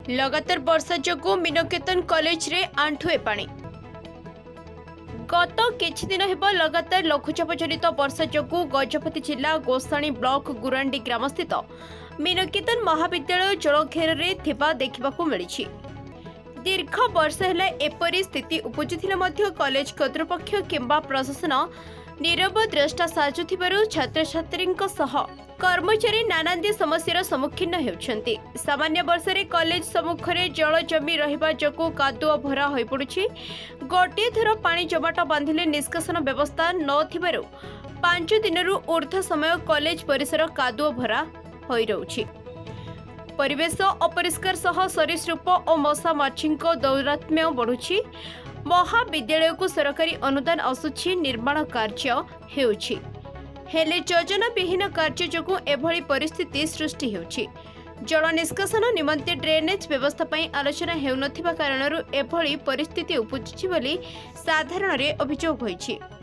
लगातार वर्षा जोगु मीनकेतन कॉलेज रे आंठुए पानी। गत किछि दिन हेब लगातार लघुचाप जनित वर्षा जोगु गजपति जिला गोसाणी ब्लॉक गुरांडी ग्राम स्थित मीनकेतन महाविद्यालय जलघेर रे थिबा देखिबाकू मिलिछि। दीर्घ वर्ष हेला एपरि स्थिति उपजुथिले मध्य कॉलेज कर्तृपक्ष किंबा प्रशासन नीरव द्रष्टा साजुथिबारु छात्र छात्रींक सह कर्मचारी नानांदी समस्यार सम्मुखीन हेउछन्ति। सामान्य वर्षरे कॉलेज सम्मुखरे जल जमी रहिबा जोगु कादुआ भरा होई पडुछि। गोटे थर पानी जमाट बांधिले निष्कासन व्यवस्था नथिबारु 5 दिनरु ऊर्ध्व समय कॉलेज परिसर कादुआ भरा होई रहउछि। परिवेश अपरिष्कार सह सरीसृप और मशा माछीको दौरात्म्य बढ़ुछि। महाविद्यालय को सरकारी अनुदान आसुछि, निर्माण कार्य हेउछि, हेले योजना विहीन कार्य जोगु एभली परिस्थिति सृष्टि हेउछि। जल निष्कासन निमंते ड्रेनेज व्यवस्था पई आलोचना हेउनथिबा कारणरु एभली परिस्थिति उपजुछि बोली साधारण रे अभियोग होइछि।